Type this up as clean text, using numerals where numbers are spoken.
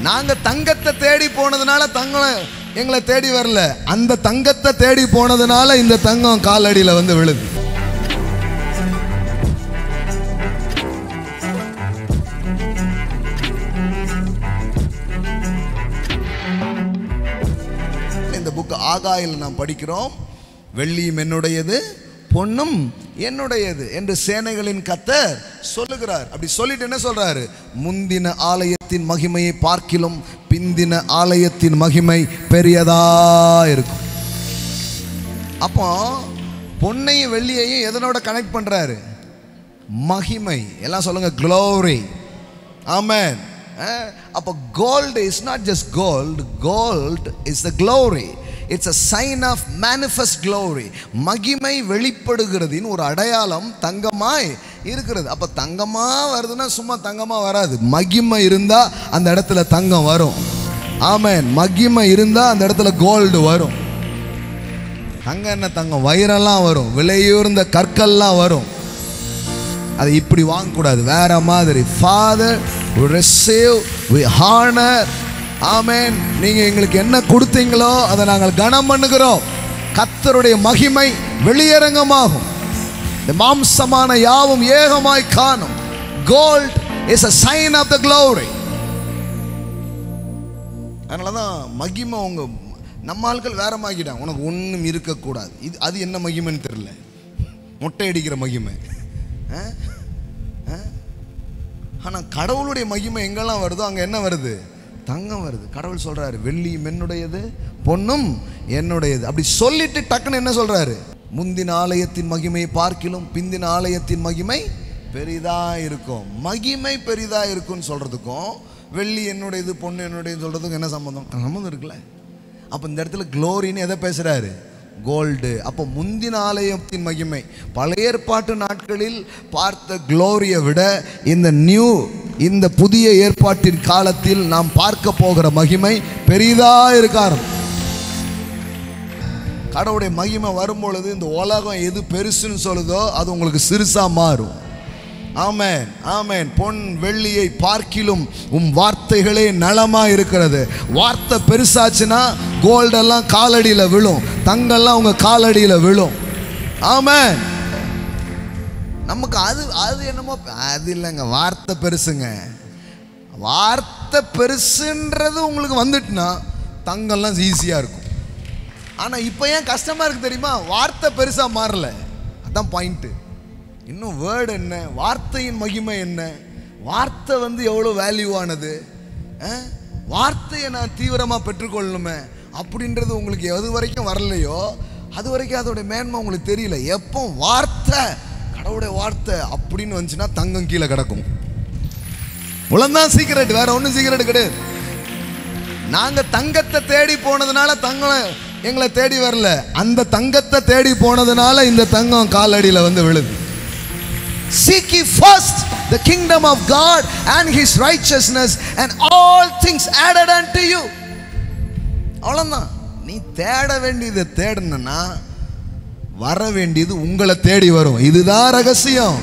நாங்க தங்கத்தை தேடி போனதுனால தங்கம் எங்களை தேடி வரல, அந்த தங்கத்தை தேடி போனதுனால இந்த தங்கம் காலடியில் வந்து விழுது. இந்த புக் ஆகாயில் நாம் படிக்கிறோம், வெள்ளியும் என்னுடையது பொன்னும் என்னுடையது என்று சேனைகளின் கர்த்தர் சொல்லுகிறார். அப்படி சொல்லிட்டு என்ன சொல்றாரு? முந்தின ஆலயத்தின் மகிமையை பார்க்கிலும் பிந்தின ஆலயத்தின் மகிமை பெரியதா இருக்கும். அப்போ பொன்னையும் வெள்ளியையும் எதனோட கனெக்ட் பண்றாரு? மகிமை. எல்லாம் சொல்லுங்க, glory. ஆமென். அப்போ gold is not just gold, gold is the glory. It's a sign of manifest glory. மகிமை வெளிப்படுகிறதின் ஒரு அடையாளம் தங்கமாய் இருக்கிறது. அப்ப தங்கமா வருதுன்னா சும்மா தங்கமா வராது, மகிமை இருந்தா அந்த இடத்துல தங்கம் வரும். ஆமென். மகிமை இருந்தா அந்த இடத்துல கோல்டு வரும். தங்கம் என்ன, தங்கம் வைரெல்லாம் வரும், விலையுயர்ந்த கற்கள்லாம் வரும். அது இப்படி வாங்கக்கூடாது, வேற மாதிரி. Father, we receive, we honor. ஆமென். நீங்க எங்களுக்கு என்ன கொடுத்தீங்களோ அதை நாங்கள் கனம் பண்ணுகிறோம். கர்த்தருடைய மகிமை வெளியரங்கமாகும். இந்த மாம்சமான யாவும் ஏகமாய் காணும். Gold is a sign of the glory. அதனாலதான் மகிமை உங்க நம்ம ஆட்கள் வேற மாகிட்டாங்க. உனக்கு ஒன்றும் இருக்கக்கூடாது. இது அது என்ன மகிமைன்னு தெரியல, மொட்டை அடிக்கிற மகிமை. ஆனால் கடவுளுடைய மகிமை எங்கெல்லாம் வருதோ அங்கே என்ன வருது? தங்கம் வருது. கடவுள் சொல்றாரு, வெள்ளியும் என்னுடையது பொன்னும் என்னுடையது. அப்படி சொல்லிட்டு டக்குன்னு என்ன சொல்றாரு? முந்தின ஆலயத்தின் மகிமையை பார்க்கிலும் பிந்தின ஆலயத்தின் மகிமை பெரிதா இருக்கும். மகிமை பெரிதா இருக்குன்னு சொல்றதுக்கும் வெள்ளி என்னுடையது பொண்ணு என்னுடையது சொல்றதுக்கும் என்ன சம்பந்தம்? சம்பந்தம் இருக்குல்ல. அப்போ இந்த இடத்துல க்ளோரின்னு எதை பேசுறாரு? கோல்டு. அப்போ முந்தின ஆலயத்தின் மகிமை பழைய ஏற்பாட்டு நாட்களில் பார்த்த க்ளோரியை விட இந்த புதிய ஏற்பாட்டின் காலத்தில் நாம் பார்க்க போகிற மகிமை பெரிதா இருக்கார். கடவுளுடைய மகிமை வரும்பொழுது இந்த உலகம் எது பெருசுன்னு சொல்லுதோ அது உங்களுக்கு சிறுசா மாறும். ஆமென், ஆமென். பொன் வெள்ளியை பார்க்கிலும் வார்த்தைகளே நலமா இருக்கிறது. வார்த்தை பெருசாச்சுன்னா கோல்டெல்லாம் காலடியில் விழும், தங்கெல்லாம் உங்க காலடியில் விழும். ஆமென். நமக்கு அது என்னமோ அது இல்லைங்க, வார்த்தை பெருசுங்க. வார்த்தை பெருசுன்றது உங்களுக்கு வந்துட்டுனா தங்கெல்லாம் ஈஸியாக இருக்கும். ஆனால் இப்போ ஏன் கஷ்டமாக இருக்குது தெரியுமா? வார்த்தை பெருசாக மாறல, அதான் பாயிண்ட்டு. இன்னும் வேர்டு என்ன, வார்த்தையின் மகிமை என்ன, வார்த்தை எவ்வளோ வேல்யூவானது, வார்த்தையை நான் தீவிரமாக பெற்றுக்கொள்ளணுமே அப்படின்றது உங்களுக்கு எது வரைக்கும் வரலையோ அது வரைக்கும் அதோடைய மேன்மை உங்களுக்கு தெரியல. எப்போ வார்த்தை கடவுளுடைய வார்த்தை அப்படின்னு வந்துச்சுன்னா தங்கம் கீழே கிடக்கும். உலகம்தான் சீக்கிரட், வேற ஒன்றும் சீக்கிரட் கிடையாது. நாங்கள் தங்கத்தை தேடி போனதுனால தங்கம் எங்களை தேடி வரல, அந்த தங்கத்தை தேடி போனதுனால இந்த தங்கம் காலடியில் வந்து விழுது. Seek ye first the kingdom of God and his righteousness and all things added unto you. அவ்வளவுதான். நீ தேட வேண்டியதை தேடணும்னா வர வேண்டியது உங்களை தேடி வரும். இதுதான் ரகசியம்.